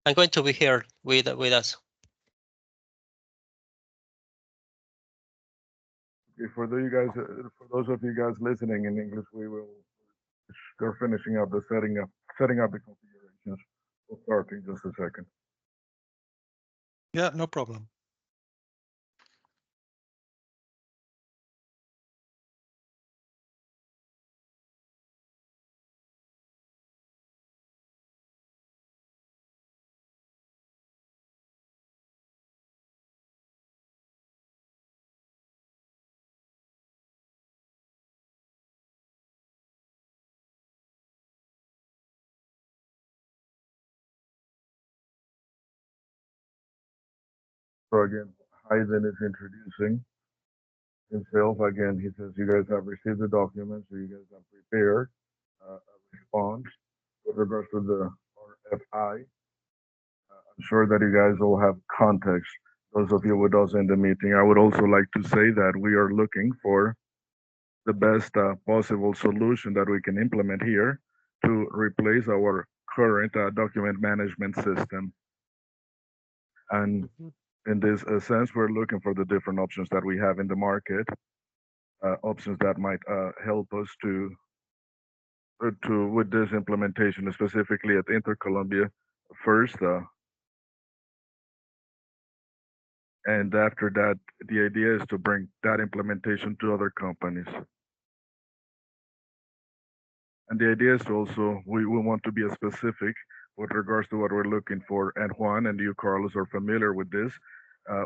I'm going to be here with us. Okay, for those of you guys listening in English, they're finishing up the setting up the configurations. We'll start in just a second. Yeah, no problem. So again, Heisen is introducing himself. Again, he says you guys have received the documents, so you guys have prepared a response with regards to the RFI. I'm sure that you guys all have context. Those of you with us in the meeting, I would also like to say that we are looking for the best possible solution that we can implement here to replace our current document management system. And in this sense, we're looking for the different options that we have in the market, options that might help us to with this implementation, specifically at Intercolombia first. And after that, the idea is to bring that implementation to other companies. And the idea is to also, we want to be specific with regards to what we're looking for. And Juan and you, Carlos, are familiar with this.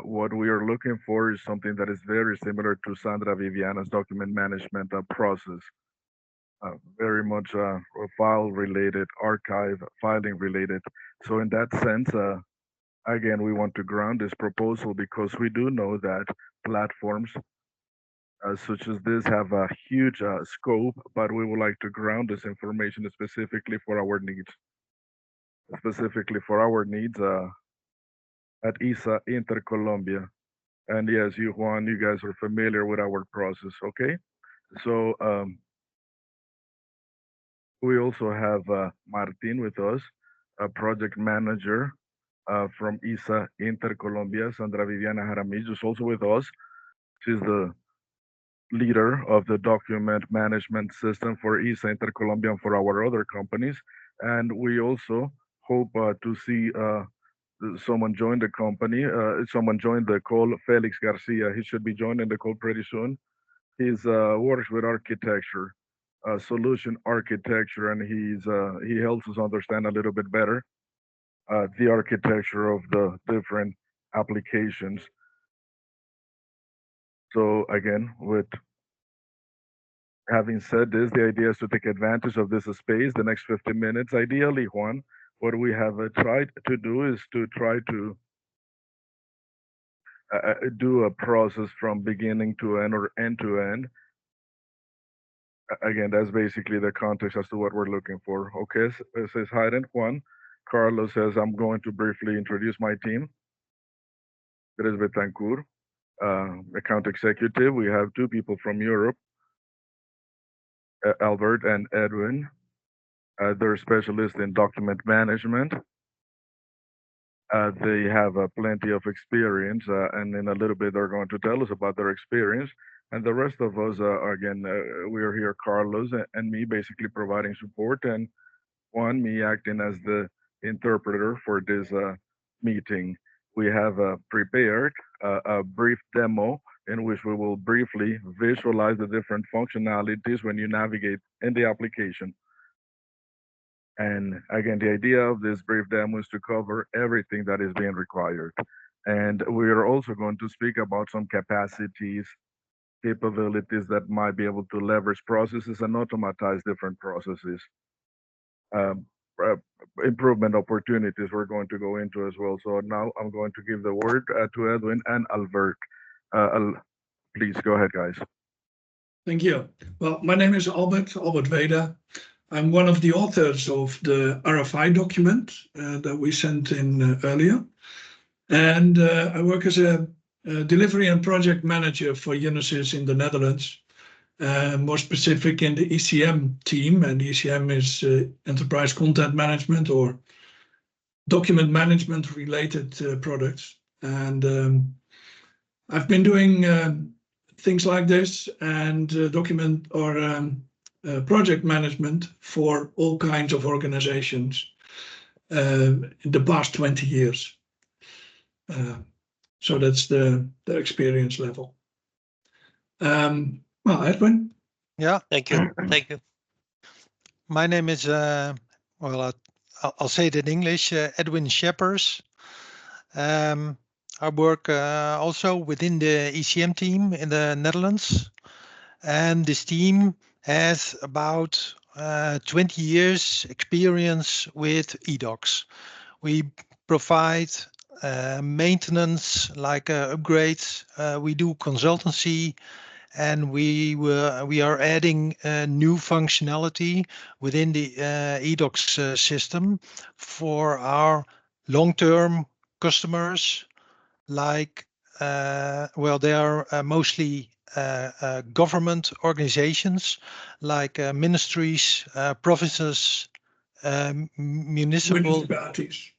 What we are looking for is something that is very similar to Sandra Viviana's document management process. Very much file related, archive, filing related. So in that sense, again, we want to ground this proposal because we do know that platforms such as this have a huge scope, but we would like to ground this information specifically for our needs. Specifically for our needs at ISA Intercolombia. And yes, you, Juan, you guys are familiar with our process, okay? So we also have Martin with us, a project manager from ISA Intercolombia. Sandra Viviana Jaramillo is also with us. She's the leader of the document management system for ISA Intercolombia and for our other companies. And we also hope to see someone join the company, someone join the call, Felix Garcia. He should be joining the call pretty soon. He's works with architecture, solution architecture, and he helps us understand a little bit better the architecture of the different applications. So again, with having said this, the idea is to take advantage of this space, the next 50 minutes. Ideally, Juan, what we have tried to do is to try to do a process from beginning to end or end to end. Again, that's basically the context as to what we're looking for. Okay, says Hayden, Juan. Carlos says, I'm going to briefly introduce my team. It is Betancourt, account executive. We have two people from Europe, Albert and Edwin. They're specialists in document management. They have plenty of experience, and in a little bit they're going to tell us about their experience. And the rest of us, again, we are here, Carlos and me, basically providing support, and Juan, me acting as the interpreter for this meeting. We have prepared a brief demo in which we will briefly visualize the different functionalities when you navigate in the application. And again, the idea of this brief demo is to cover everything that is being required. And we are also going to speak about some capacities, capabilities that might be able to leverage processes and automatize different processes. Um, Improvement opportunities we're going to go into as well. So now I'm going to give the word to Edwin and Albert. Please go ahead, guys. Thank you. Well, my name is Albert Weda. I'm one of the authors of the RFI document that we sent in earlier. And I work as a delivery and project manager for Unisys in the Netherlands, more specific in the ECM team. And ECM is Enterprise Content Management, or document management related products. And I've been doing things like this and document or project management for all kinds of organizations in the past 20 years. So that's the experience level. Well, Edwin. Yeah, Thank you. Thank you. my name is, well, I'll say it in English, Edwin Scheppers. I work also within the ECM team in the Netherlands. And this team has about 20 years experience with eDocs. We provide maintenance like upgrades. We do consultancy, and we are adding new functionality within the eDocs system for our long-term customers. Like, well, they are mostly government organizations like ministries, provinces, Municipalities.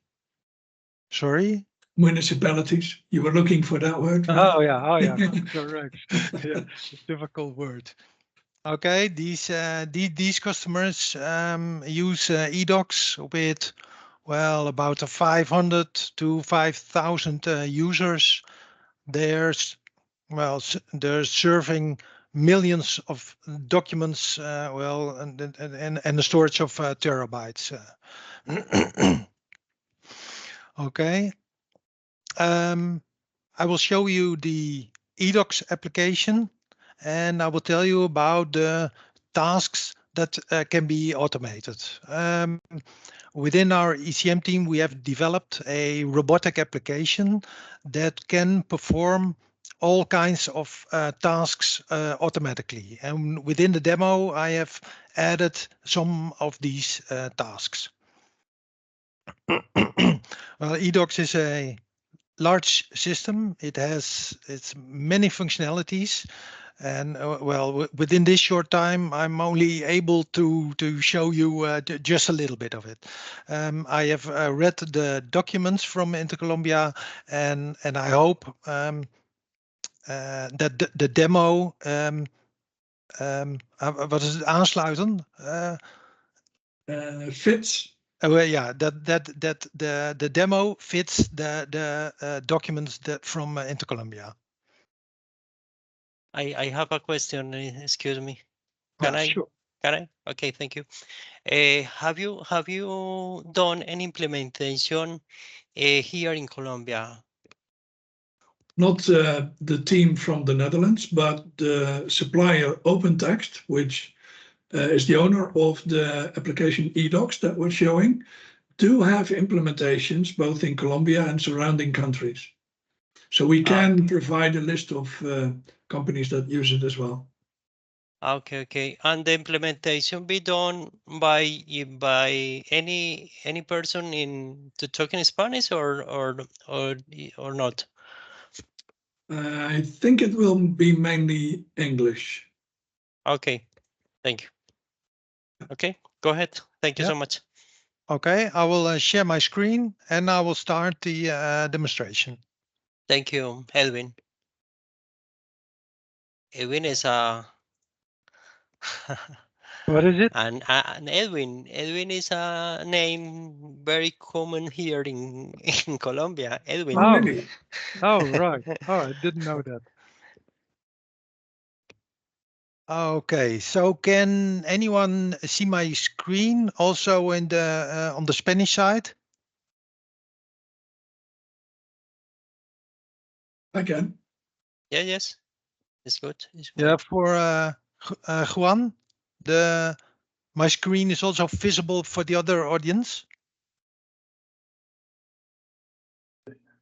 Sorry? Municipalities. You were looking for that word. Oh yeah, correct. Yeah, difficult word. Okay, these customers use eDocs with, well, about 500 to 5,000 users. There's, well, they're serving millions of documents, well, and the storage of terabytes. Okay. I will show you the eDocs application, and I will tell you about the tasks that can be automated. Within our ECM team, we have developed a robotic application that can perform all kinds of tasks automatically. And within the demo, I have added some of these tasks. Well, eDocs is a large system. It has its many functionalities, and well, within this short time, I'm only able to show you just a little bit of it. I have read the documents from Intercolombia, and I hope that the demo wat is het aansluiten? Fits. Well, yeah, that the demo fits the documents that from Intercolombia. I have a question. Excuse me. Can I? Sure. Can I? Okay, thank you. Have you done an implementation here in Colombia? Not the team from the Netherlands, but the supplier OpenText, which is the owner of the application eDocs that we're showing, do have implementations both in Colombia and surrounding countries. So we can provide a list of companies that use it as well. Okay, okay. And the implementation be done by any person in to talk in Spanish or not? I think it will be mainly English. Okay, thank you. Okay, go ahead. Thank you so much. Okay, I will share my screen and I will start the demonstration. Thank you, Edwin. Edwin is a What is it? and Edwin is a name very common here in Colombia. Edwin. Oh, really? Oh, right. Oh, I didn't know that. Okay, so can anyone see my screen also in the on the Spanish side? I can. Yeah, yes. It's good. It's Yeah, good. for Juan, my screen is also visible for the other audience.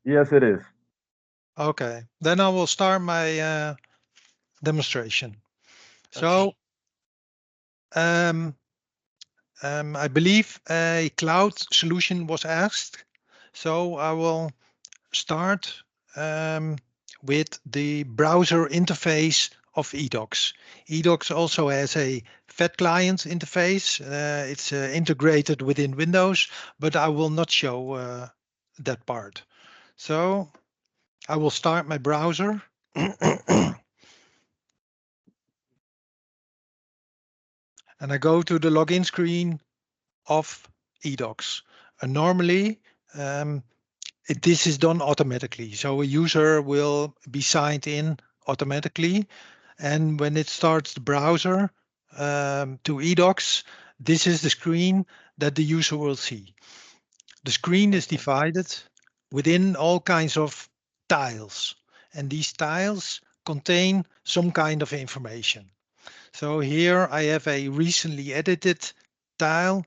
Yes, it is. Okay, then I will start my demonstration. So, I believe a cloud solution was asked. So I will start with the browser interface of eDocs. eDocs also has a fat client interface. It's integrated within Windows, but I will not show that part. So I will start my browser. And I go to the login screen of eDocs. And normally, this is done automatically. So a user will be signed in automatically. And when it starts the browser to eDocs, this is the screen that the user will see. The screen is divided within all kinds of tiles. And these tiles contain some kind of information. So here I have a recently edited tile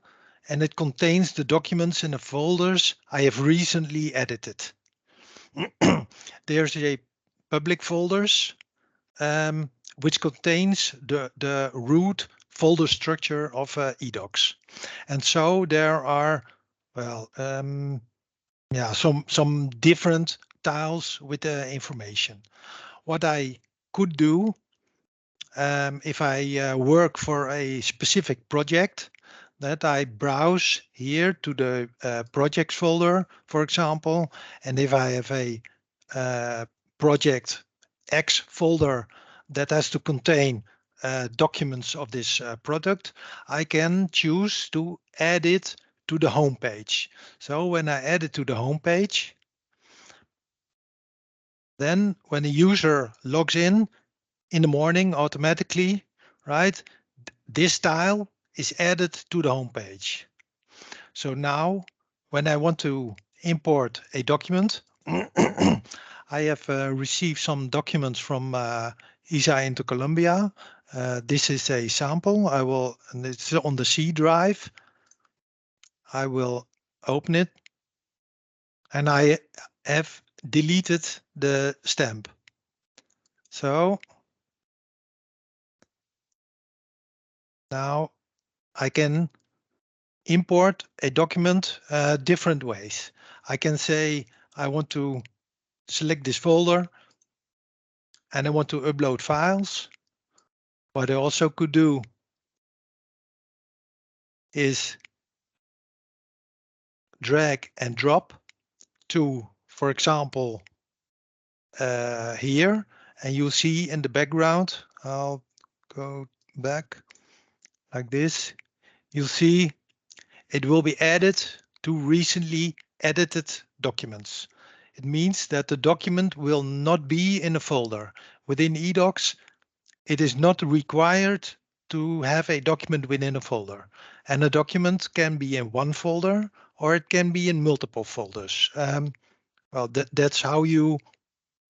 and it contains the documents in the folders I have recently edited. There's a public folders which contains the root folder structure of eDocs. And so there are, well, some different tiles with the information. What I could do if I work for a specific project, that I browse here to the projects folder, for example, and if I have a project X folder that has to contain documents of this product, I can choose to add it to the home page. So when I add it to the home page, then when a user logs in the morning automatically, right? This tile is added to the home page. So now when I want to import a document, I have received some documents from ISA into Colombia. This is a sample. And it's on the C drive. I will open it and I have deleted the stamp. So now I can import a document different ways. I can say I want to select this folder and I want to upload files. What I also could do is drag and drop to, for example, here, and you'll see in the background, I'll go back like this. You'll see it will be added to recently edited documents. It means that the document will not be in a folder. Within eDocs, it is not required to have a document within a folder. And a document can be in one folder or it can be in multiple folders. Well, that's how you,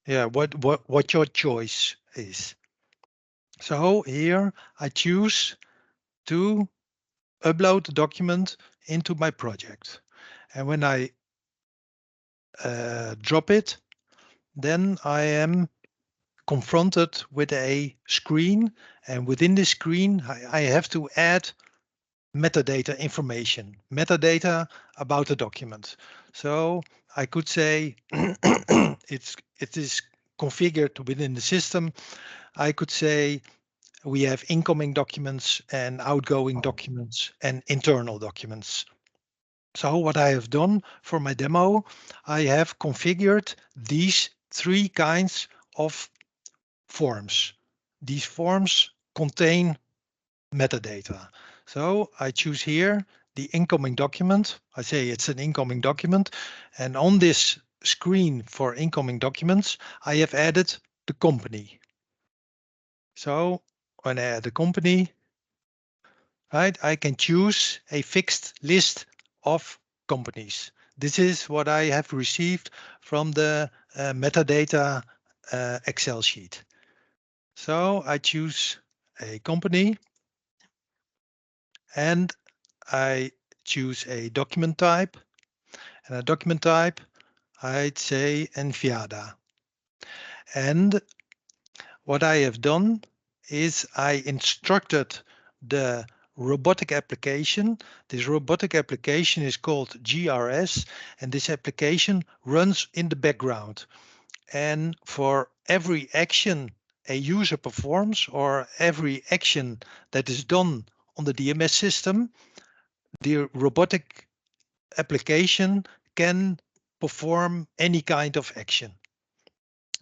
what your choice is. So here I choose to upload the document into my project. And when I drop it, then I am confronted with a screen, and within this screen I have to add metadata information, metadata about the document. So I could say it is configured within the system. I could say we have incoming documents and outgoing documents and internal documents. So what I have done for my demo, I have configured these three kinds of forms. These forms contain metadata. So I choose here the incoming document. I say it's an incoming document. And on this screen for incoming documents, I have added the company. So when I add the company, right, I can choose a fixed list of companies. This is what I have received from the metadata Excel sheet. So I choose a company and I choose a document type. And a document type, I'd say Enviada. And what I have done is I instructed the robotic application. This robotic application is called GRS, and this application runs in the background. And for every action a user performs or every action that is done on the DMS system, the robotic application can perform any kind of action.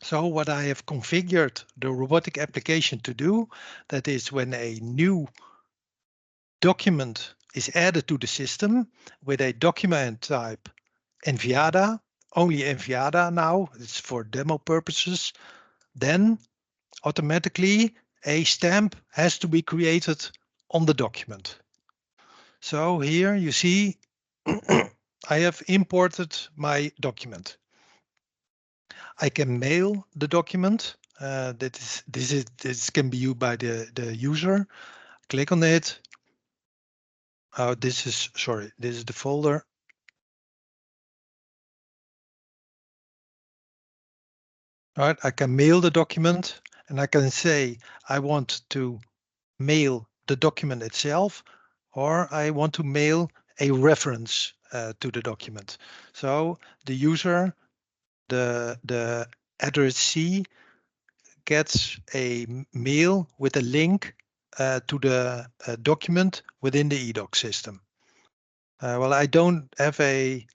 So what I have configured the robotic application to do, that is when a new document is added to the system with a document type enviada, only enviada now, it's for demo purposes, then automatically a stamp has to be created on the document. So here you see I have imported my document. I can mail the document. This can be used by the user. Click on it. Oh, this is the folder. All right, I can mail the document and I can say I want to mail the document itself, or I want to mail a reference to the document. So the user, the addressee, gets a mail with a link to the document within the eDocs system. Well, I don't have a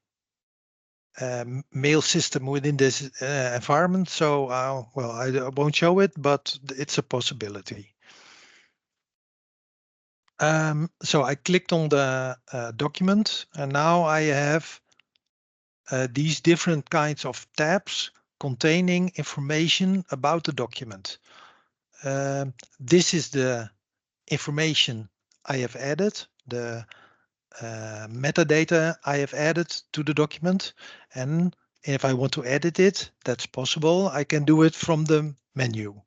mail system within this environment, so well, I won't show it, but it's a possibility. So I clicked on the document, and now I have these different kinds of tabs containing information about the document. This is the information I have added, the metadata I have added to the document, and if I want to edit it, that's possible. I can do it from the menu,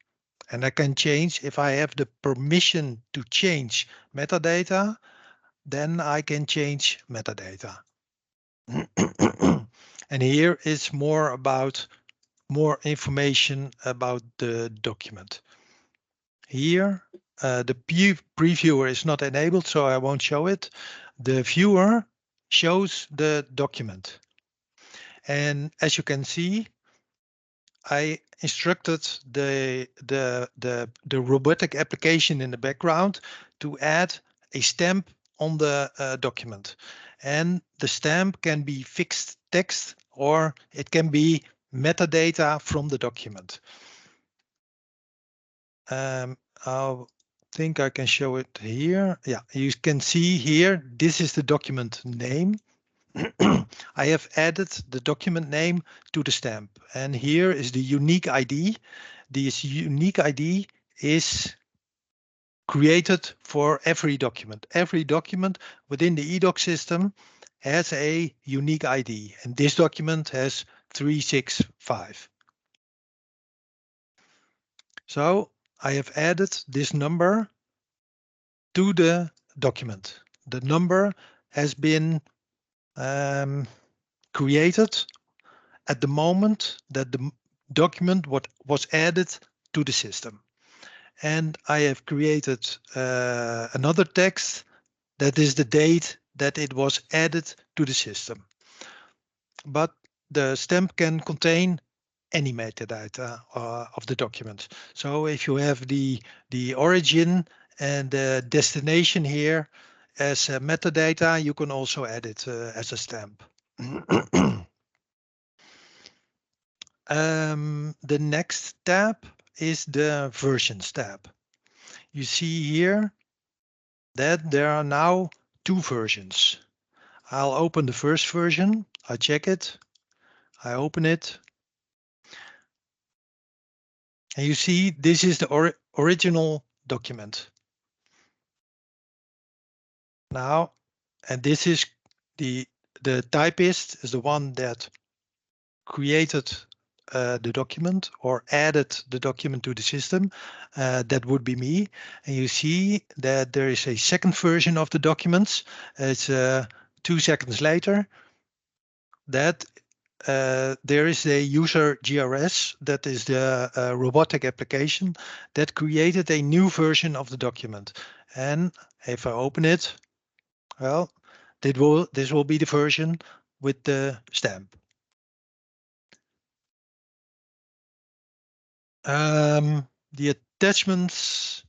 and I can change if I have the permission to change metadata, then I can change metadata. And here is more information about the document. Here, the previewer is not enabled, so I won't show it. The viewer shows the document. And as you can see, I instructed the robotic application in the background to add a stamp on the document. And the stamp can be fixed text or it can be metadata from the document. I think I can show it here. Yeah, you can see here, this is the document name. I have added the document name to the stamp, and here is the unique ID. This unique ID is created for every document. Every document within the eDocs system has a unique ID, and this document has 365. So I have added this number to the document. The number has been created at the moment that the document was added to the system. And I have created another text that is the date that it was added to the system. But the stamp can contain any metadata of the document. So if you have the origin and the destination here as metadata, you can also add it as a stamp. The next tab is the versions tab. You see here that there are now two versions. I'll open the first version, I check it, I open it. And you see this is the original document. Now, and this is the typist is the one that created the document or added the document to the system. That would be me. And you see that there is a second version of the documents. It's 2 seconds later that there is a user GRS, that is the robotic application that created a new version of the document. And if I open it, well, this will be the version with the stamp. The attachments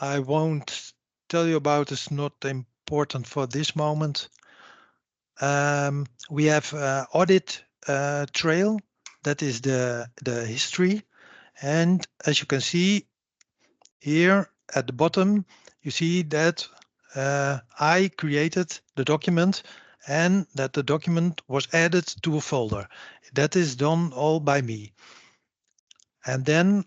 I won't tell you about, it's not important for this moment. We have audit trail, that is the history. And as you can see here at the bottom, you see that I created the document and that the document was added to a folder. That is done all by me. And then,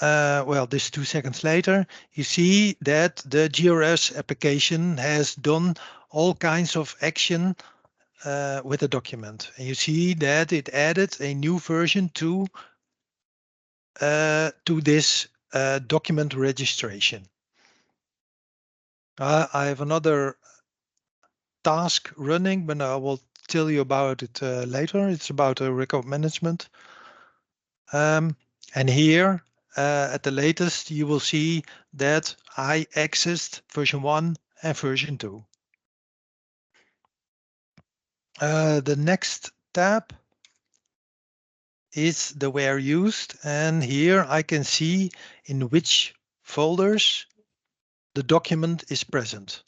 well, this 2 seconds later, you see that the GRS application has done all kinds of action with the document. And you see that it added a new version to this document registration. I have another task running, but I will tell you about it later. It's about record management. And here at the latest, you will see that I accessed version 1 and version 2. The next tab is the where used, and here I can see in which folders the document is present.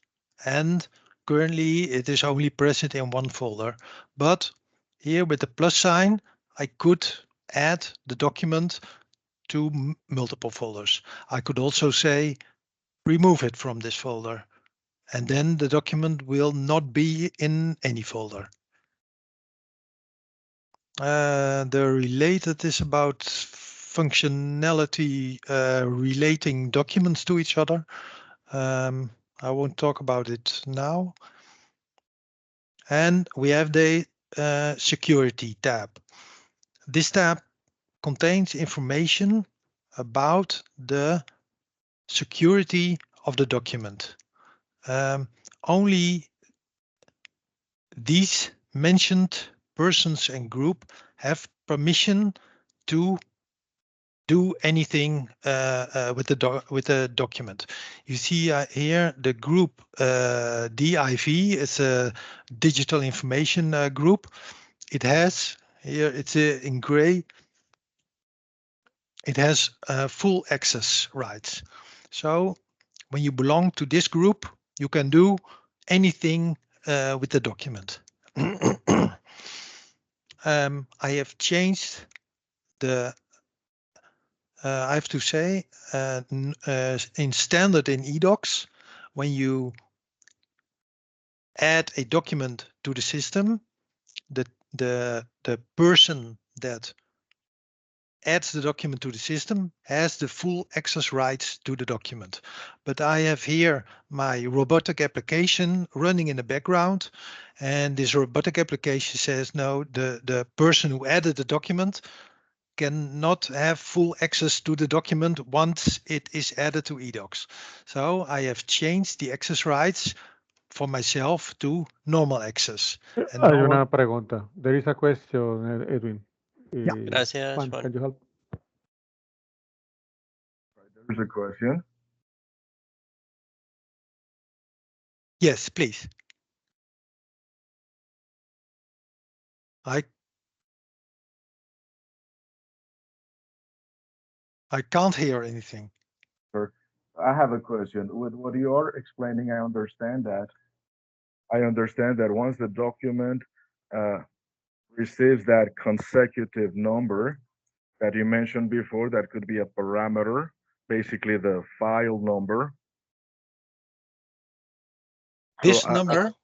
And currently it is only present in one folder, but here with the plus sign I could add the document to multiple folders. I could also say remove it from this folder, and then the document will not be in any folder. The related is about functionality relating documents to each other. I won't talk about it now. And we have the security tab. This tab contains information about the security of the document. Only these mentioned persons and group have permission to do anything with the document. You see here the group DIV is a digital information group. It has here, it's in gray. It has full access rights. So when you belong to this group, you can do anything with the document. I have changed the, I have to say, in standard in eDocs, when you add a document to the system, the person that adds the document to the system has the full access rights to the document. But I have here my robotic application running in the background, and this robotic application says no, the person who added the document cannot have full access to the document once it is added to eDocs. So I have changed the access rights for myself to normal access. And Hay no one, una pregunta. There is a question, Edwin. Yeah. Gracias, Juan, Juan. can you help? There's a question. yes, please. I can't hear anything. Sir, I have a question. With what you are explaining, I understand that. I understand that once the document uh, receives that consecutive number that you mentioned before, that could be a parameter, basically the file number. This So number,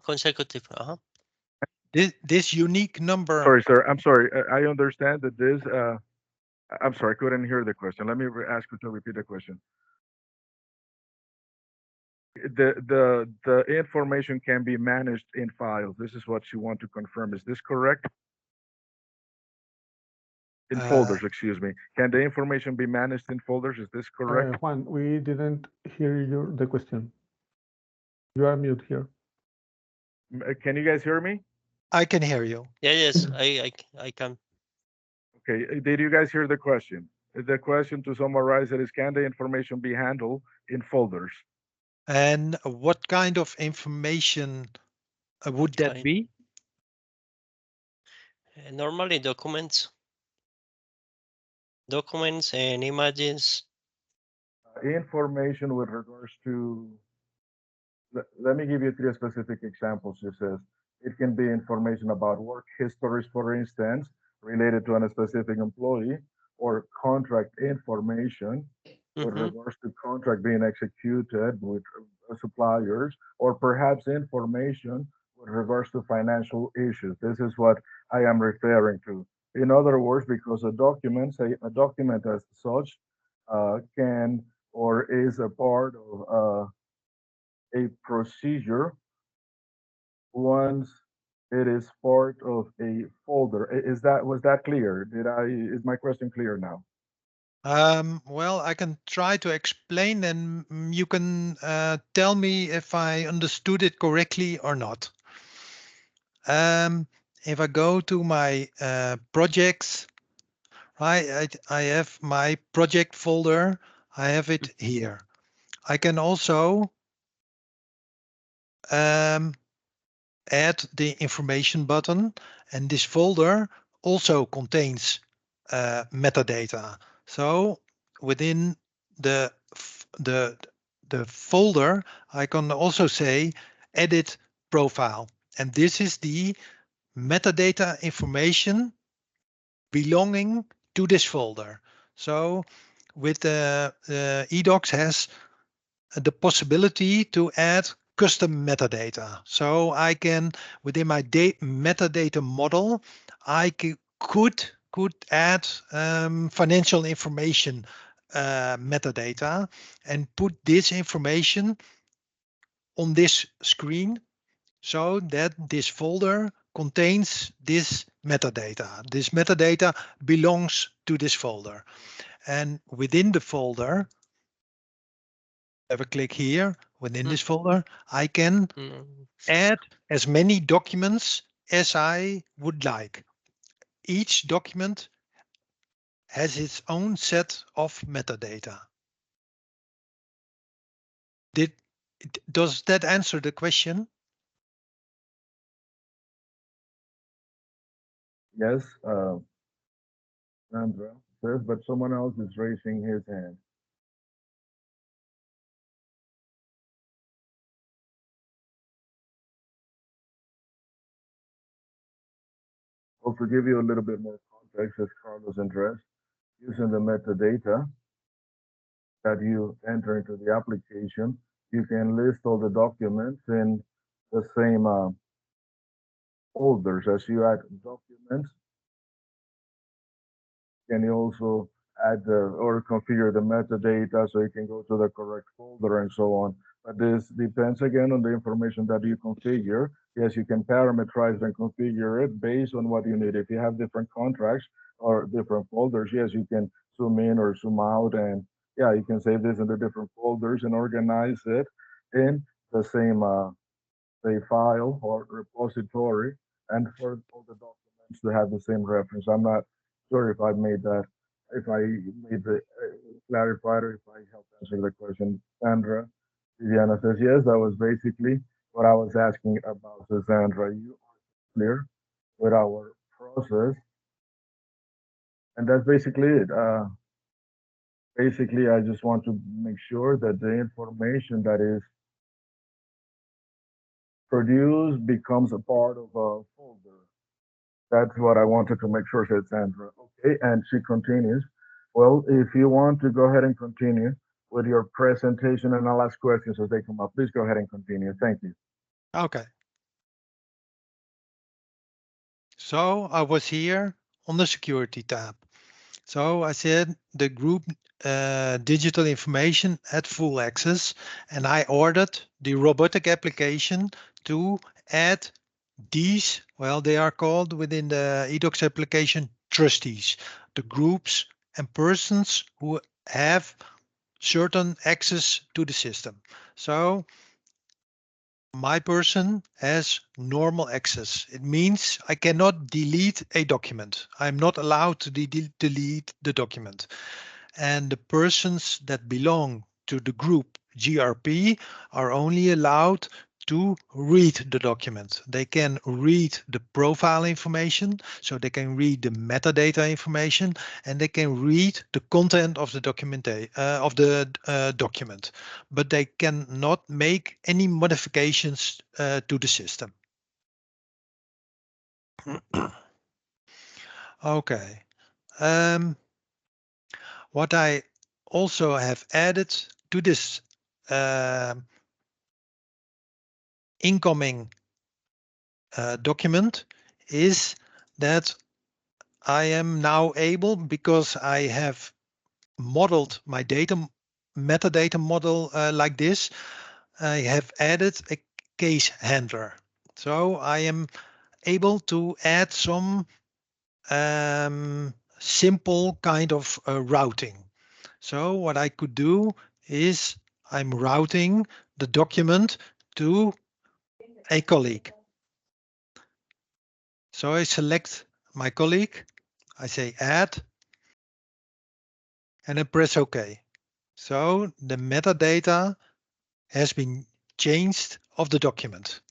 Consecutive. this unique number, sorry, sir. I'm sorry. I understand that this. I'm sorry, I couldn't hear the question. Let me ask you to repeat the question. The information can be managed in files. This is what you want to confirm. Is this correct? In folders, excuse me. Can the information be managed in folders? Is this correct? Juan, we didn't hear the question. You are mute here. Can you guys hear me? I can hear you. Yeah, yes, I can. Okay, did you guys hear the question? The question, to summarize it, is can the information be handled in folders? And what kind of information would that Fine. be? Normally documents. documents and images. Information with regards to, let me give you three specific examples. It says it can be information about work histories, for instance, related to a specific employee, or contract information with Mm-hmm. regards to contract being executed with suppliers, or perhaps information with regards to financial issues. This is what I am referring to. In other words, because a document as such, can or is a part of a procedure once it is part of a folder. Was that clear? Is my question clear now? Well, I can try to explain, and you can tell me if I understood it correctly or not. If I go to my projects, right, I have my project folder. I have it here. I can also add the information button, and this folder also contains metadata. So within the the folder, I can also say edit profile, and this is the metadata information belonging to this folder. So with the eDocs has the possibility to add custom metadata. So I can, within my metadata model, I could add financial information metadata and put this information on this screen so that this folder contains this metadata. This metadata belongs to this folder. And within the folder, have a click here, within this folder, I can Mm-hmm. add as many documents as I would like. Each document has its own set of metadata. Did, does that answer the question? Yes, Sandra says, but someone else is raising his hand. Well, to give you a little bit more context, as Carlos addressed, using the metadata that you enter into the application, you can list all the documents in the same folders. As you add documents, can you also add or configure the metadata so you can go to the correct folder and so on. But this depends again on the information that you configure. Yes, you can parameterize and configure it based on what you need. If you have different contracts or different folders, yes, you can zoom in or zoom out, and yeah, you can save this in the different folders and organize it in the same say file or repository, and for all the documents to have the same reference. I'm not sure if I made that, if I made the clarified, or if I helped answer the question. Sandra, Viviana says yes. That was basically what I was asking about. So Sandra, you are clear with our process, and that's basically it. Basically, I just want to make sure that the information that is produced becomes a part of a folder. That's what I wanted to make sure, said Sandra. Okay, and she continues. Well, if you want to go ahead and continue with your presentation, and I'll ask questions as they come up. Please go ahead and continue. Thank you. Okay. So I was here on the security tab. So I said the group digital information had full access, and I ordered the robotic application to add these, well, they are called within the eDocs application trustees, the groups and persons who have certain access to the system. So my person has normal access. It means I cannot delete a document. I'm not allowed to delete the document. And the persons that belong to the group GRP are only allowed to read the document. They can read the profile information, so they can read the metadata information, and they can read the content of the document, but they cannot make any modifications to the system. Okay. What I also have added to this incoming document is that I am now able, because I have modeled my metadata model like this, I have added a case handler. So I am able to add some simple kind of routing. So what I could do is I'm routing the document to a colleague. So I select my colleague, I say add, and I press OK. So the metadata has been changed of the document.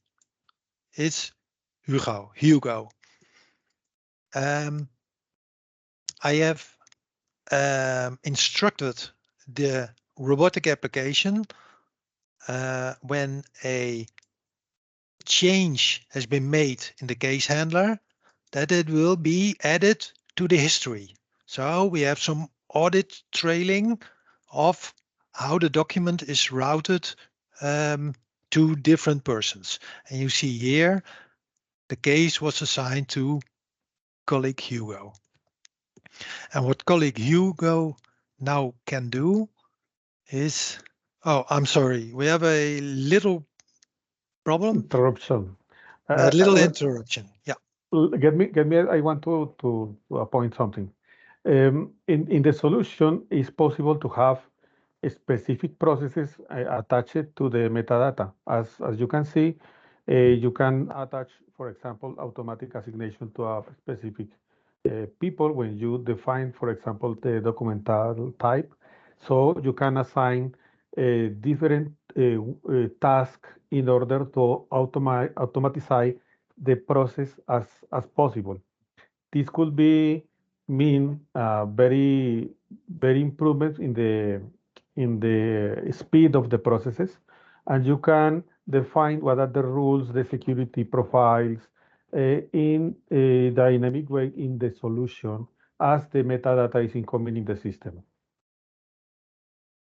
It's Hugo. I have instructed the robotic application when a change has been made in the case handler that it will be added to the history. So we have some audit trailing of how the document is routed to different persons. And you see here, the case was assigned to colleague Hugo. And what colleague Hugo now can do is, oh, I'm sorry, we have a little problem, Interruption. a little interruption. Yeah. Get me. I want to appoint something. In the solution, it's possible to have specific processes attached to the metadata. As you can see, you can attach, for example, automatic assignation to a specific people when you define, for example, the documental type. So you can assign different task in order to automatize the process as possible. This could be mean very improvements in the speed of the processes, and you can define what are the rules, the security profiles in a dynamic way in the solution as the metadata is incoming in the system.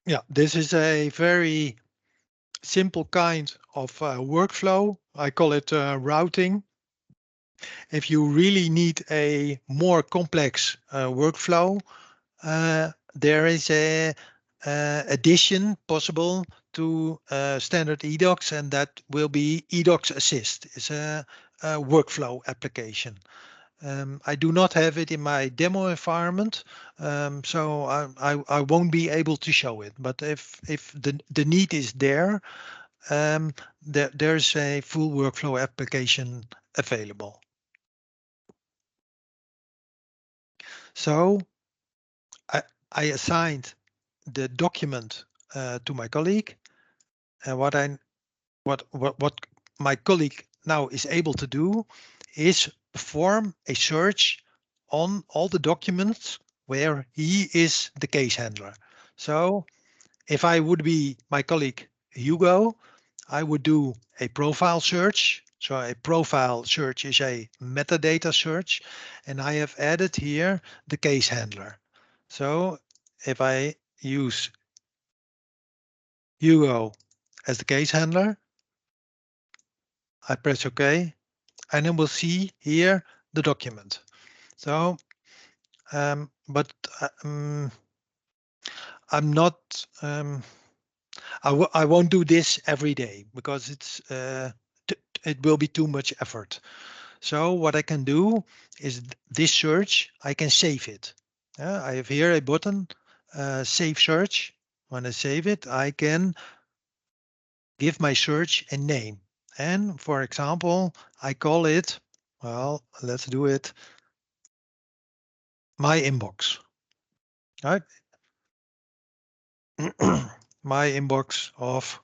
Yeah, this is a very simple kind of workflow. I call it routing. If you really need a more complex workflow, there is a addition possible to standard eDocs, and that will be eDocs Assist. It's a workflow application. I do not have it in my demo environment, so I won't be able to show it. But if the need is there, there's a full workflow application available. So I assigned the document to my colleague, and what my colleague now is able to do is perform a search on all the documents where he is the case handler. So if I would be my colleague Hugo, I would do a profile search. So a profile search is a metadata search, and I have added here the case handler. So if I use Hugo as the case handler, I press OK, and then we'll see here the document. So, but I'm not, I won't do this every day because it will be too much effort. So what I can do is this search, I can save it. I have here a button, save search. When I save it, I can give my search a name. And for example, I call it, well, let's do it, my inbox. Right? My inbox of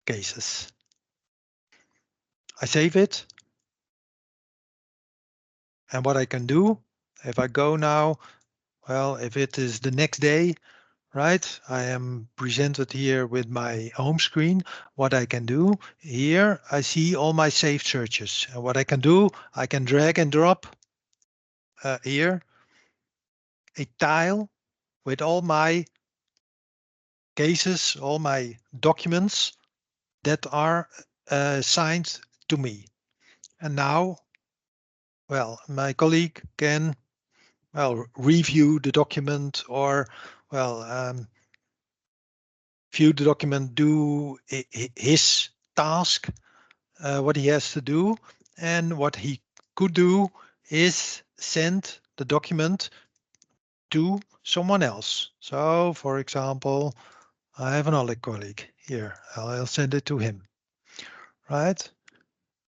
cases. I save it. And what I can do, if I go now, well, if it is the next day, right, I am presented here with my home screen. What I can do here, I see all my saved searches. And what I can do, I can drag and drop here a tile with all my cases, all my documents that are assigned to me. And now, well, my colleague can, well, review the document or, well, view the document, do his task, what he has to do. And what he could do is send the document to someone else. So, for example, I have another colleague here. I'll send it to him, right?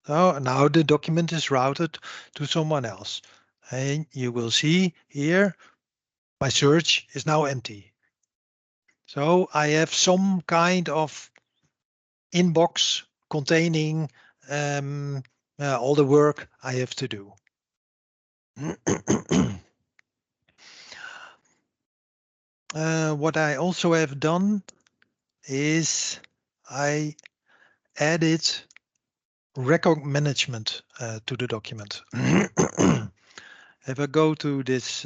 So now the document is routed to someone else. And you will see here, my search is now empty. So I have some kind of inbox containing all the work I have to do. What I also have done is I added record management to the document. If I go to this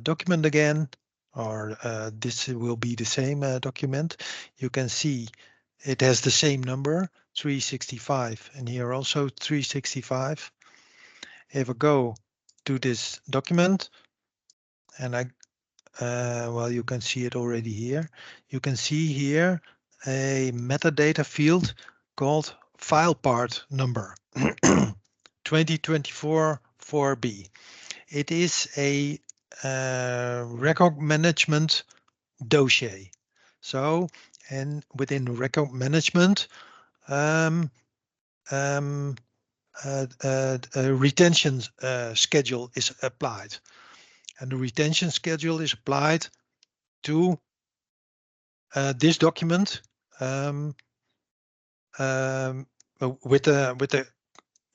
document again, or this will be the same document, you can see it has the same number, 365, and here also 365. If I go to this document, and well, you can see it already here. You can see here a metadata field called file part number 2024 4B. It is a record management dossier. So, and within record management, um, um, a retention schedule is applied. And the retention schedule is applied to this document with the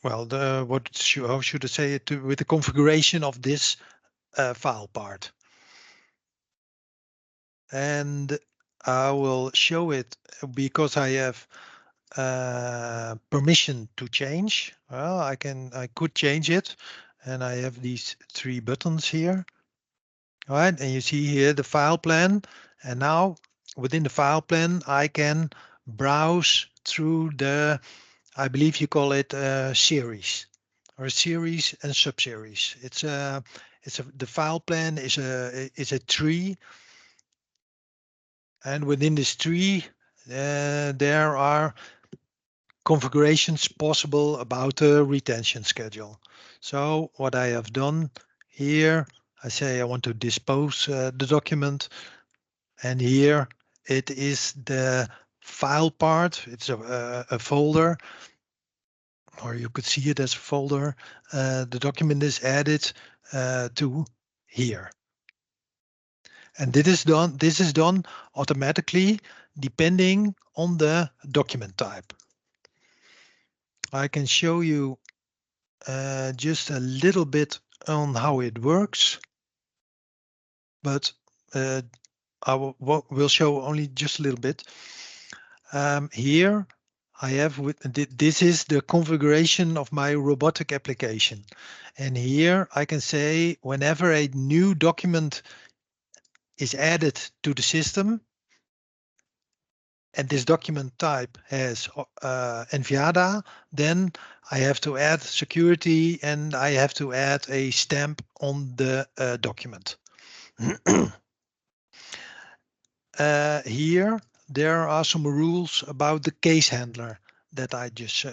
well, how should I say it, with the configuration of this file part. And I will show it because I have permission to change. Well, I could change it, and I have these three buttons here. All right, and you see here the file plan, and now within the file plan I can browse through the, I believe you call it series, or series and subseries. The file plan is a tree, and within this tree there are configurations possible about the retention schedule. So what I have done here, I say I want to dispose the document, and here it is the file part. It's a folder, or you could see it as a folder. The document is added to here. And this is done automatically depending on the document type. I can show you just a little bit on how it works, but I will show only just a little bit. Here I have this is the configuration of my robotic application, and here I can say whenever a new document is added to the system, and this document type has Enviada, then I have to add security and I have to add a stamp on the document. Here, there are some rules about the case handler that I just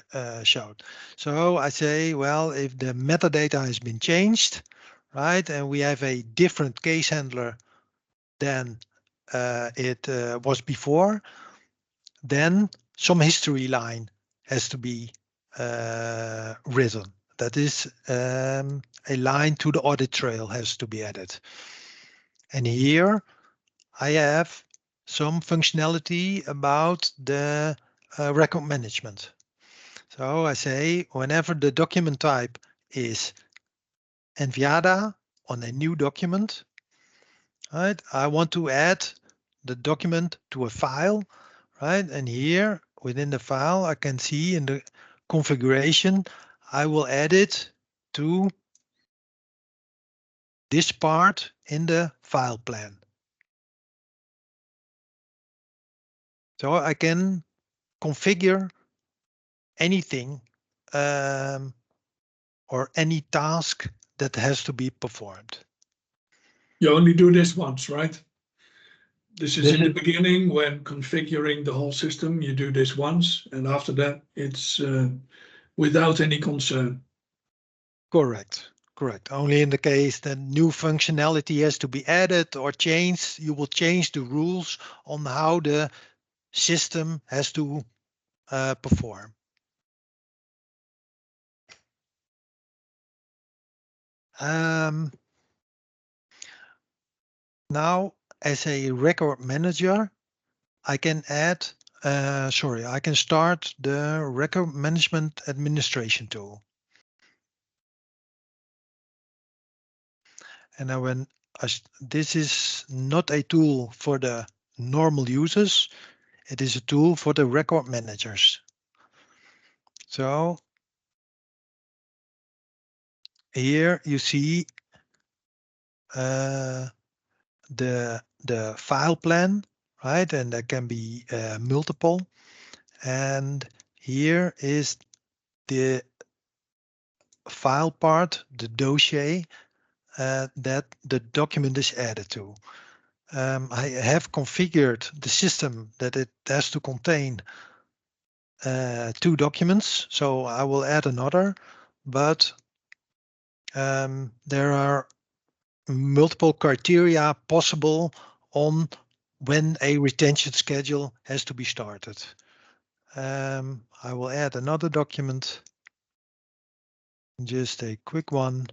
showed. So I say, well, if the metadata has been changed, right, and we have a different case handler than it was before, then some history line has to be written. That is a line to the audit trail has to be added. And here I have some functionality about the record management. So I say whenever the document type is enviada on a new document, right? I want to add the document to a file, right? And here within the file, I can see in the configuration, I will add it to this part in the file plan. So I can configure anything or any task that has to be performed. You only do this once, right? This is This in the is beginning when configuring the whole system. You do this once, and after that, it's without any concern. correct. Correct. Only in the case that new functionality has to be added or changed, you will change the rules on how the system has to perform. Now, as a record manager, I can add, I can start the record management administration tool. And now this is not a tool for the normal users, it is a tool for the record managers. So here you see the file plan, right? And there can be multiple. And here is the file part, the dossier that the document is added to. I have configured the system that it has to contain 2 documents, so I will add another, but there are multiple criteria possible on when a retention schedule has to be started. I will add another document, just a quick one.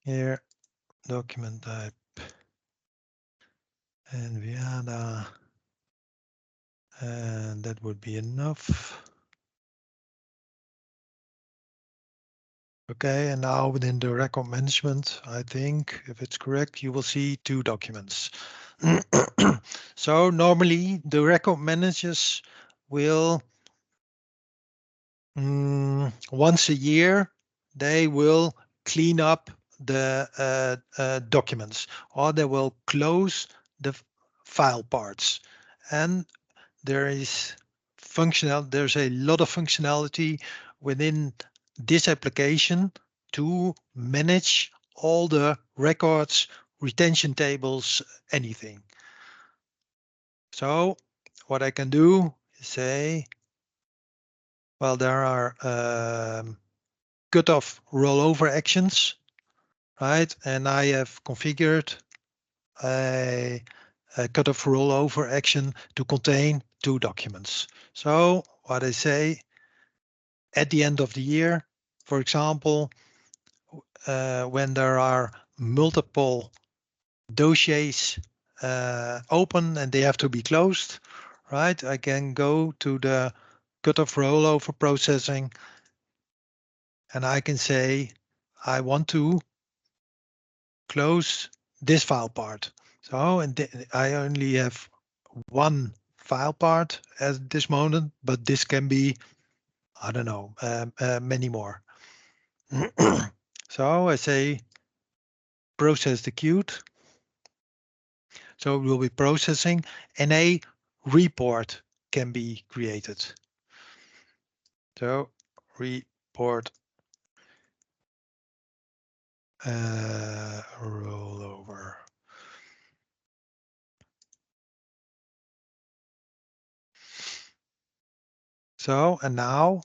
Here, document type, Enviada, and that would be enough. Okay, and now within the record management, I think if it's correct, you will see 2 documents. So normally the record managers will once a year, they will clean up the documents, or they will close the file parts. And there's a lot of functionality within this application to manage all the records, retention tables, anything. So what I can do is say, well, there are cutoff rollover actions, right? And I have configured a cutoff rollover action to contain 2 documents. So what I say, at the end of the year, for example, when there are multiple dossiers open and they have to be closed, right? I can go to the cutoff rollover processing and I can say, I want to close this file part. So, and I only have 1 file part at this moment, but this can be, I don't know, many more. So I say process the queued. So it will be processing and a report can be created. So report rollover. So, and now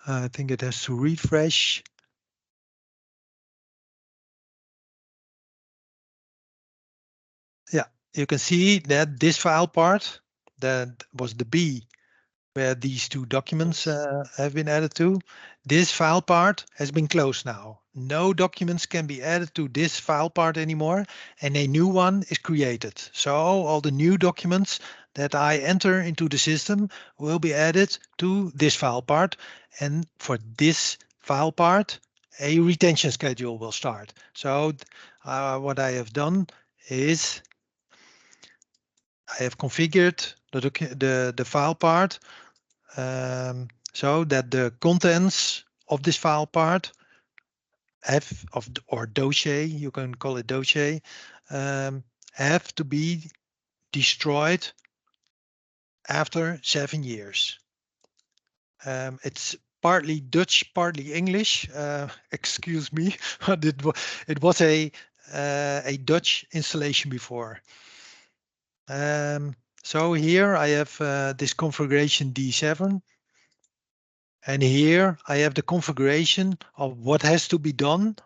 I think it has to refresh. Yeah, you can see that this file part, that was the B, where these 2 documents have been added to. This file part has been closed now. no documents can be added to this file part anymore, and a new one is created. So all the new documents that I enter into the system will be added to this file part, and for this file part, a retention schedule will start. So what I have done is I have configured the file part so that the contents of this file part or dossier, you can call it dossier, have to be destroyed after 7 years. It's partly Dutch, partly English. Excuse me, but it was a Dutch installation before. So here I have this configuration D7. And here I have the configuration of what has to be done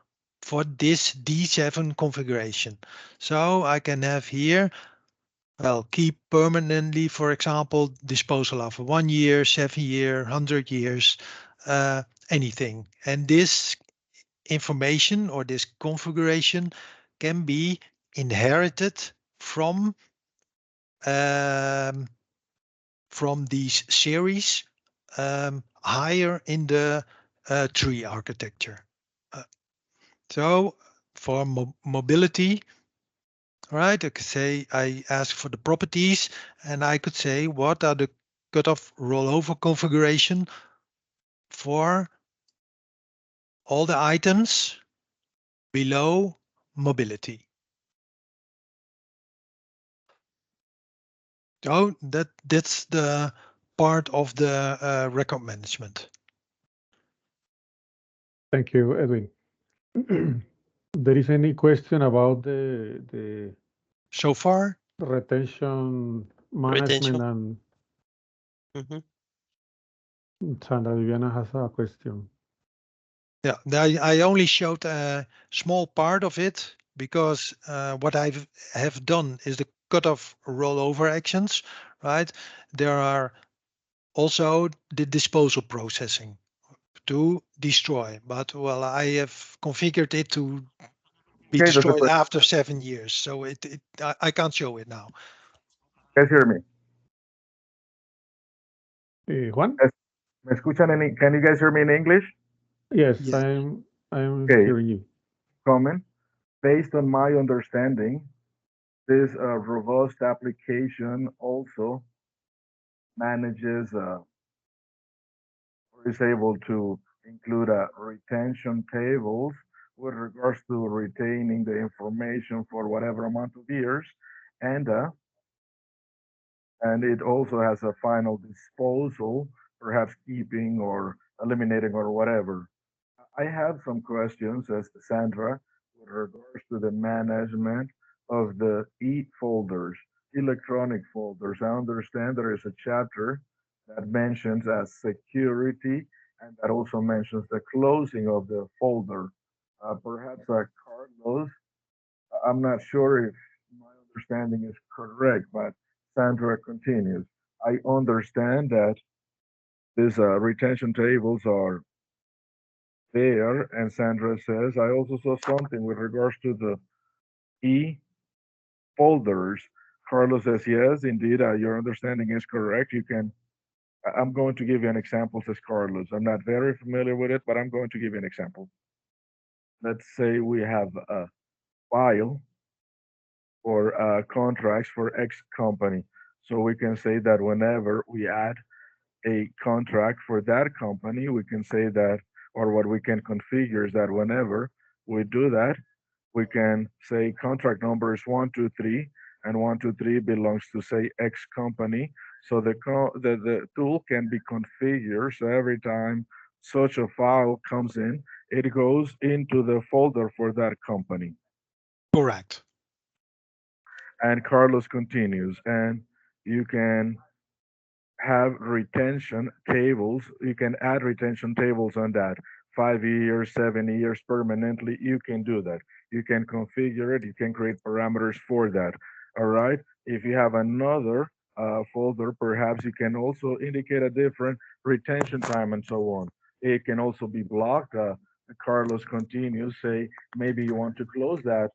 for this D7 configuration. So I can have here, well, keep permanently, for example, disposal after 1 year, 7 year, 100 years, anything. And this information or this configuration can be inherited from um, these series higher in the tree architecture. Uh, so for mobility, right, I could say I ask for the properties, and I could say what are the cutoff rollover configuration for all the items below mobility. So that's the part of the record management. Thank you, Edwin. There is any question about the So far, retention management? Retention. And Mhm. Sandra Viviana has a question. yeah, I only showed a small part of it because what I have done is the cutoff rollover actions, right? There are also the disposal processing to destroy, but well, I have configured it to be Okay, that's the destroyed first. after 7 years, so I can't show it now. You guys hear me? Juan? Yes. ¿Me escuchan can you guys hear me in English? Yes, Yeah, I'm Okay, hearing you. comment. Based on my understanding, this robust application also manages or is able to include retention tables with regards to retaining the information for whatever amount of years, and uh, and it also has a final disposal, perhaps keeping or eliminating or whatever. I have some questions as Sandra with regards to the management of the e-folders, electronic folders. I understand there is a chapter that mentions as security and that also mentions the closing of the folder. Perhaps Carlos, I'm not sure if my understanding is correct, but Sandra continues. I understand that these retention tables are there, and Sandra says, I also saw something with regards to the e folders. Carlos says, yes, indeed, your understanding is correct. You can, I'm going to give you an example, says Carlos. I'm not very familiar with it, but I'm going to give you an example. Let's say we have a file for contracts for X company. So we can say that whenever we add a contract for that company, we can say that, or what we can configure is that whenever we do that, we can say contract number is 123 and 123 belongs to say X company. So the tool can be configured. So every time such a file comes in, it goes into the folder for that company. correct. And Carlos continues, and you can have retention tables. You can add retention tables on that. 5 years, 7 years permanently. You can do that. You can configure it. You can create parameters for that. All right. If you have another folder, perhaps you can also indicate a different retention time and so on. It can also be blocked. Carlos continues, say maybe you want to close that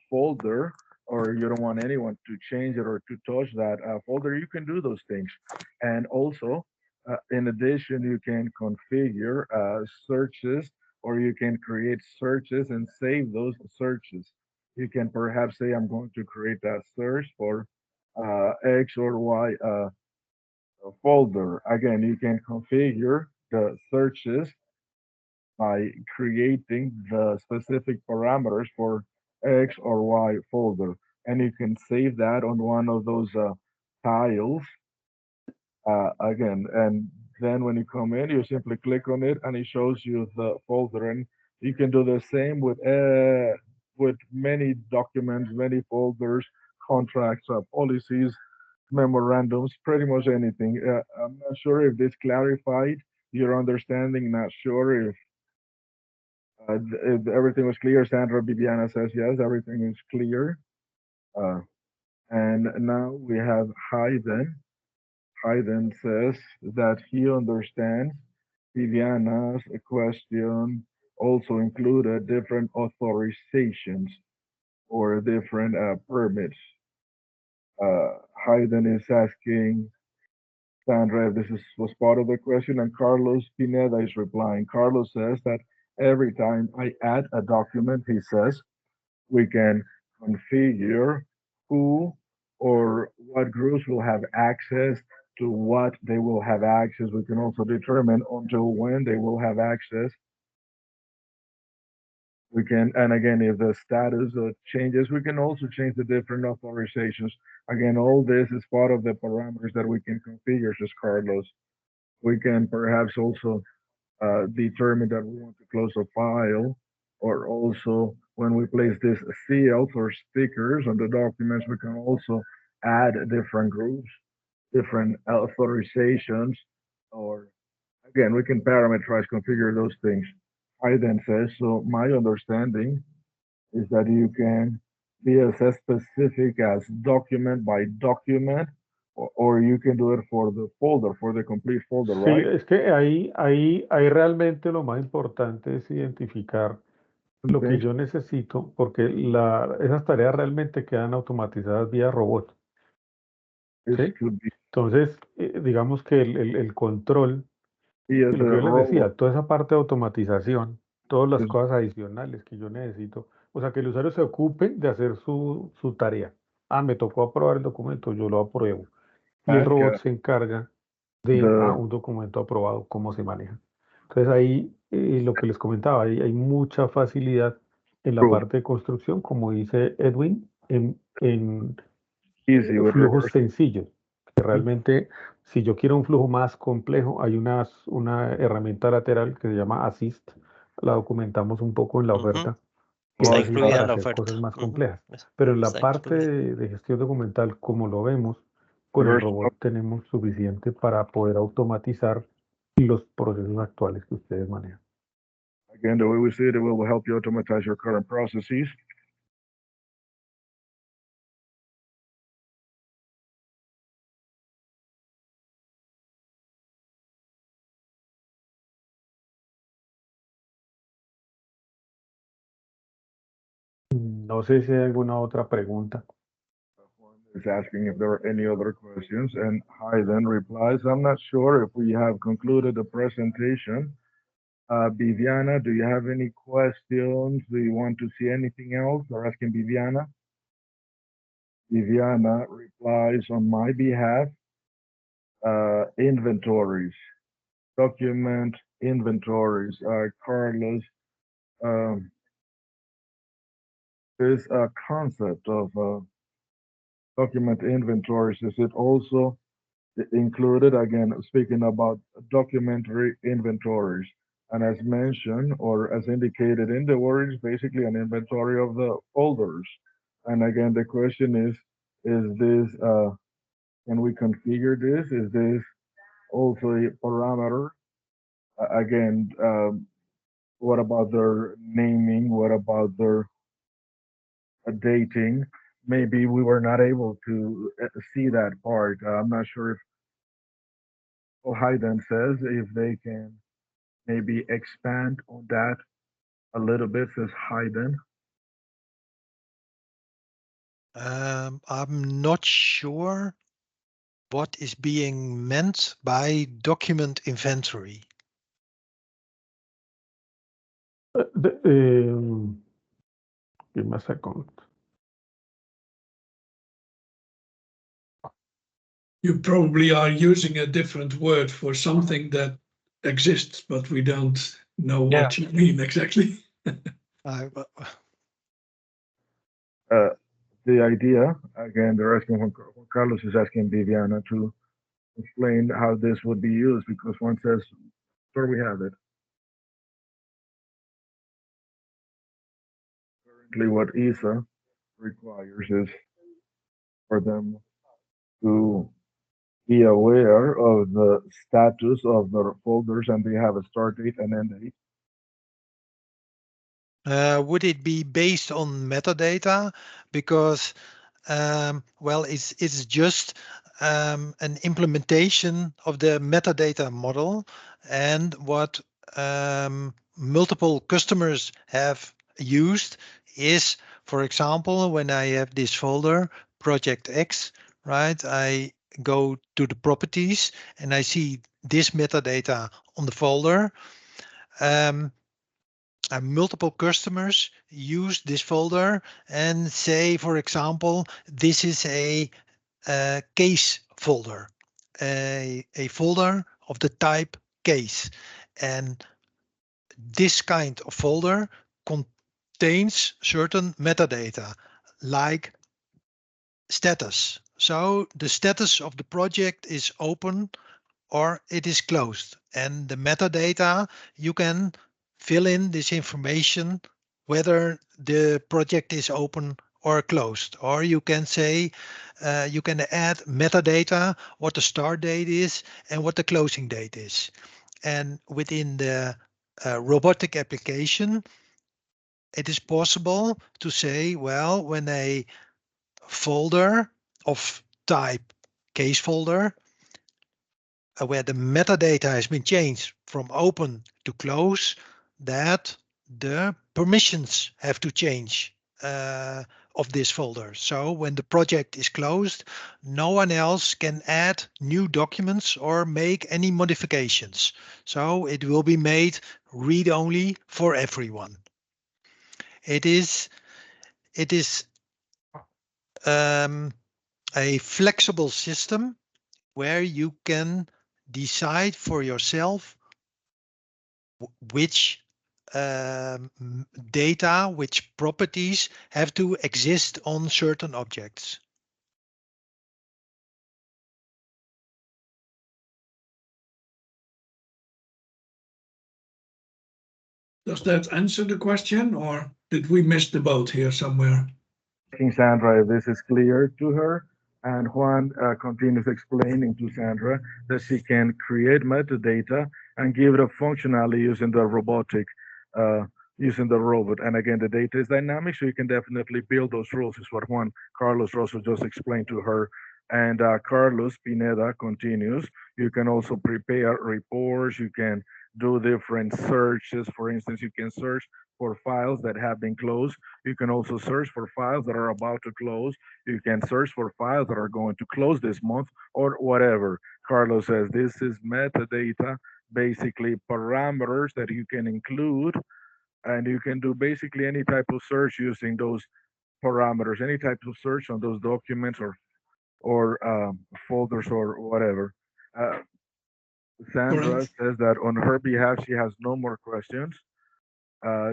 folder, or you don't want anyone to change it or to touch that folder, you can do those things. And also, in addition, you can configure searches, or you can create searches and save those searches. You can perhaps say, I'm going to create a search for X or Y folder. Again, you can configure the searches by creating the specific parameters for X or Y folder. And you can save that on one of those tiles again. And then when you come in, you simply click on it and it shows you the folder. And you can do the same with many documents, many folders, contracts, policies, memorandums, pretty much anything. I'm not sure if this clarified your understanding. Not sure if everything was clear. Sandra Bibiana says yes, everything is clear. Uh, and now we have Hayden. Hayden says that he understands Viviana's question also included different authorizations or different permits. Hayden is asking Sandra if was part of the question, and Carlos Pineda is replying. Carlos says that every time I add a document, he says, we can configure who or what groups will have access to what they will have access. We can also determine until when they will have access. We can, and again, if the status changes, we can also change the different authorizations. Again, all this is part of the parameters that we can configure, says Carlos. We can perhaps also determine that we want to close a file, or also when we place these seals or stickers on the documents, we can also add different groups, different authorizations, or again, we can parameterize, configure those things. I then says, so my understanding is that you can be as specific as document by document, or you can do it for the folder, for the complete folder, Sí, right? es que ahí realmente lo más importante es identificar lo que Things. yo necesito, porque esas tareas realmente quedan automatizadas vía robot, This ¿sí? could Entonces, digamos que el control, be as y a lo que yo les robot. decía, toda esa parte de automatización, todas las Is cosas adicionales que yo necesito, o sea, que el usuario se ocupe de hacer su tarea. Ah, me tocó aprobar el documento, yo lo apruebo. Y el task robot se encarga de, the un documento aprobado, cómo se maneja. Entonces ahí, lo que les comentaba, hay mucha facilidad en la proof parte de construcción, como dice Edwin, en easy with flujos regards sencillos. Que to realmente, si yo quiero un flujo más complejo, hay una herramienta lateral que se llama Assist, la documentamos un poco en la Ujú. oferta, que Está es plus así incluida para en la hacer oferta. cosas más Ujú. complejas. Pero en la Está parte incluida. de gestión documental, como lo vemos, con el regards robot tenemos suficiente para poder automatizar los procesos actuales que ustedes manejan. again the way we see it, it will help you automatize your current processes. No sé si hay alguna otra pregunta. Is asking if there are any other questions, and Hi then replies, I'm not sure if we have concluded the presentation. Viviana, do you have any questions? Do you want to see anything else? Or asking Viviana. Viviana replies on my behalf, inventories, document inventories. Carlos, um, this concept of document inventories, is it also included, again, speaking about documentary inventories? And as mentioned or as indicated in the words, basically an inventory of the folders. And again, the question is this, can we configure this? Is this also a parameter? Again, what about their naming? What about their dating? Maybe we were not able to see that part. I'm not sure if Hayden says if they can maybe expand on that a little bit, says Hayden. I'm not sure what is being meant by document inventory. Give me a second. You probably are using a different word for something that exists, but we don't know what you mean exactly. Uh, Uh, the idea, again, they're asking Juan Carlos is asking Viviana to explain how this would be used because one says, where we have it. Currently, what ISA requires is for them to be aware of the status of the folders and they have a start date and end date. would it be based on metadata? Because well, it's just an implementation of the metadata model, and what multiple customers have used is, for example, when I have this folder, Project X, right? I go to the properties and I see this metadata on the folder. Multiple customers use this folder and say, for example, this is a case folder, a folder of the type case. And this kind of folder contains certain metadata like status. So the status of the project is open or it is closed. And the metadata, you can fill in this information whether the project is open or closed. Or you can say, you can add metadata, what the start date is and what the closing date is. And within the robotic application, it is possible to say, well, when a folder of type case folder where the metadata has been changed from open to close, that the permissions have to change of this folder. So when the project is closed, no one else can add new documents or make any modifications. So it will be made read-only for everyone. It is a flexible system where you can decide for yourself which data, which properties have to exist on certain objects. Does that answer the question, or did we miss the boat here somewhere? Asking Sandra if this is clear to her. And Juan continues explaining to Sandra that she can create metadata and give it a functionality using the robotic, uh, using the robot. And again, the data is dynamic, so you can definitely build those rules, is what Juan Carlos Rosso just explained to her. And Carlos Pineda continues, you can also prepare reports, you can do different searches. For instance, you can search for files that have been closed. You can also search for files that are about to close. You can search for files that are going to close this month or whatever. Carlos says this is metadata, basically parameters that you can include, and you can do basically any type of search using those parameters, any type of search on those documents or folders or whatever. Uh, Sandra Correct. says that on her behalf she has no more questions.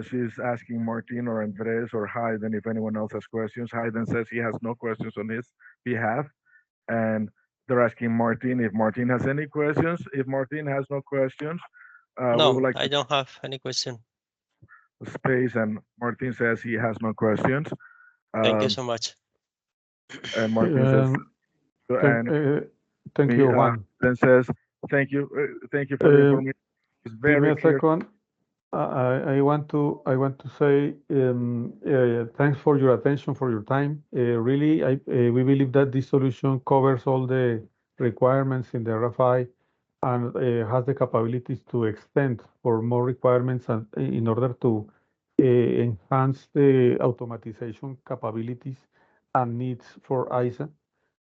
She's asking Martin or Andres or Hayden if anyone else has questions. Hayden says he has no questions on his behalf. And they're asking Martin if Martin has any questions. If Martin has no questions, we would No, like I to don't have any question. space. And Martin says he has no questions. Thank you Um, so much. and Martin says, Um, thank, and thank me you, Juan. then says, thank you for the Um, information. It's Give me very a clear. second. I want to say thanks for your attention, for your time. We believe that this solution covers all the requirements in the RFI, and has the capabilities to extend for more requirements and in order to enhance the automatization capabilities and needs for ISA.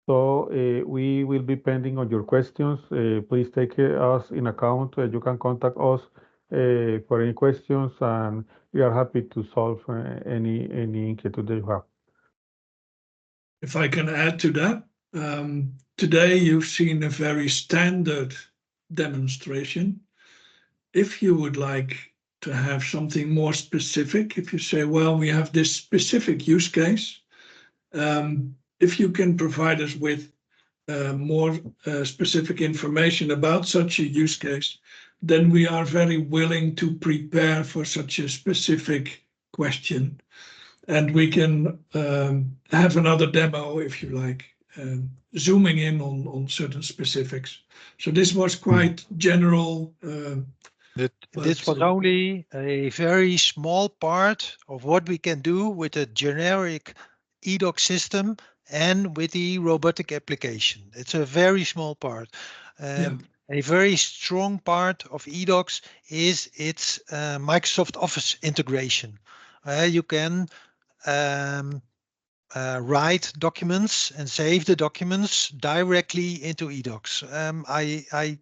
So we will be pending on your questions. Please take us in account. You can contact us for any questions, and we are happy to solve any inquiety that you have. If I can add to that, today you've seen a very standard demonstration. If you would like to have something more specific, if you say, well, we have this specific use case, if you can provide us with more specific information about such a use case, then we are very willing to prepare for such a specific question. And we can have another demo, if you like, zooming in on certain specifics. So this was quite general. This was only a very small part of what we can do with a generic eDocs system and with the robotic application. It's a very small part. Yeah. A very strong part of eDocs is its Microsoft Office integration. You can write documents and save the documents directly into eDocs. I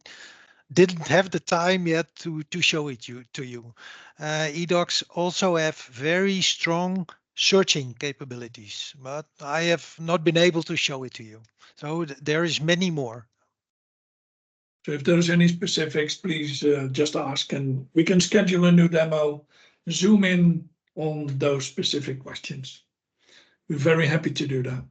didn't have the time yet to show it to you. eDocs also have very strong searching capabilities, but I have not been able to show it to you. So there is many more. So if there's any specifics, please just ask, and we can schedule a new demo, zoom in on those specific questions. We're very happy to do that.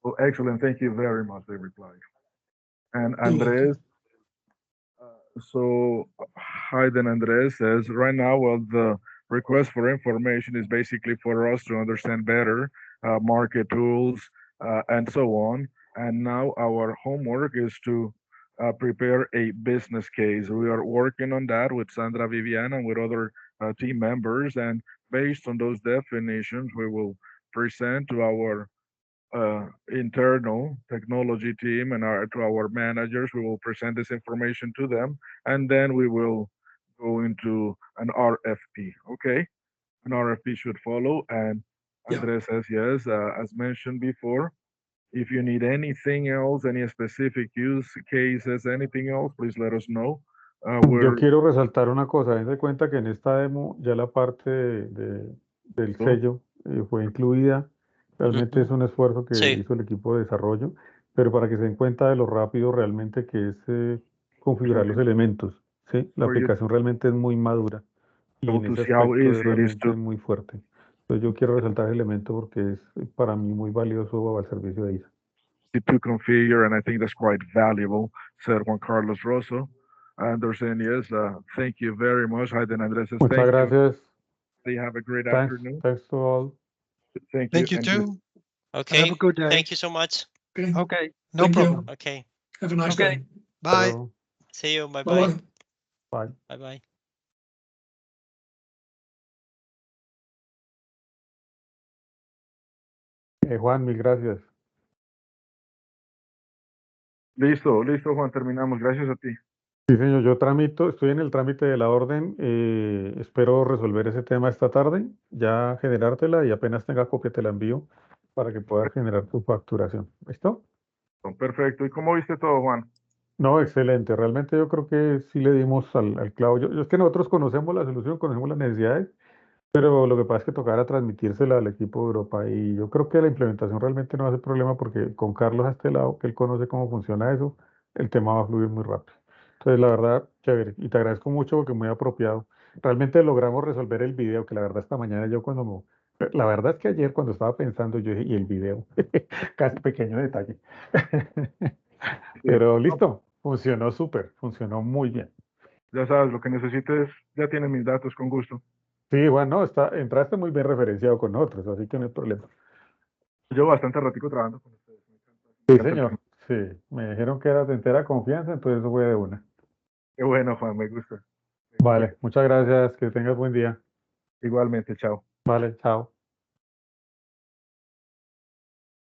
Oh, excellent. Thank you very much, they replied. And You're welcome. Andres, so Hayden Andres says, right now, well, the request for information is basically for us to understand better market tools and so on. And now our homework is to prepare a business case. We are working on that with Sandra Viviana and with other team members. And based on those definitions, we will present to our internal technology team and to our managers. We will present this information to them, and then we will go into an RFP. Okay, an RFP should follow. And Yeah. Andres says yes, as mentioned before. If you need anything else, any specific use cases, anything else, please let us know. Yo We're quiero resaltar una cosa, dense cuenta que en esta demo ya la parte del sello fue incluida. Realmente es un esfuerzo que Sí. hizo el equipo de desarrollo, pero para que se den cuenta de lo rápido realmente que es configurar los elementos, ¿sí? La for you aplicación realmente es muy madura y en to ese see how aspecto es easy it is realmente to muy fuerte. Entonces yo quiero resaltar ese elemento porque es para mí muy valioso al servicio de ISA. configure, and I think that's quite valuable, said Juan Carlos Rosso. Anderson, yes, thank you very much. Hayden Andres says, Muchas thank you. gracias. They have a great Thanks. afternoon. Thanks to all. Thank you. Thank you And too. Okay. Have a good day. Thank you so much. Okay. Okay, no Thank you. problem. Okay. Have a nice Okay. day. Bye. Hello. See you. Bye Bye. bye. Bye. Bye bye. Juan, mil gracias. Listo, listo, Juan, terminamos. Gracias a ti. Sí, señor, yo estoy en el trámite de la orden. Espero resolver ese tema esta tarde, ya generártela y apenas tenga copia te la envío para que puedas generar tu facturación. ¿Listo? Perfecto. ¿Y cómo viste todo, Juan? No, excelente. Realmente yo creo que sí le dimos al clavo. Es que nosotros conocemos la solución, conocemos las necesidades, pero lo que pasa es que tocará transmitírsela al equipo de Europa y yo creo que la implementación realmente no va a ser problema porque con Carlos a este lado, que él conoce cómo funciona eso, el tema va a fluir muy rápido. Entonces, la verdad, chévere. Y te agradezco mucho porque muy apropiado. Realmente logramos resolver el video, que la verdad esta mañana yo la verdad es que ayer cuando estaba pensando yo dije, y el video, casi pequeño detalle. Pero listo, funcionó súper, funcionó muy bien. Ya sabes, lo que necesites, ya tienes mis datos con gusto. Sí, bueno, entraste muy bien referenciado con nosotros, así que no hay problema. Yo bastante ratico trabajando con ustedes. Sí, señor. Sí, me dijeron que eras de entera confianza, entonces eso fue de una. Qué bueno, Juan, me gusta. Vale, muchas gracias, que tengas buen día. Igualmente, chao. Vale, chao.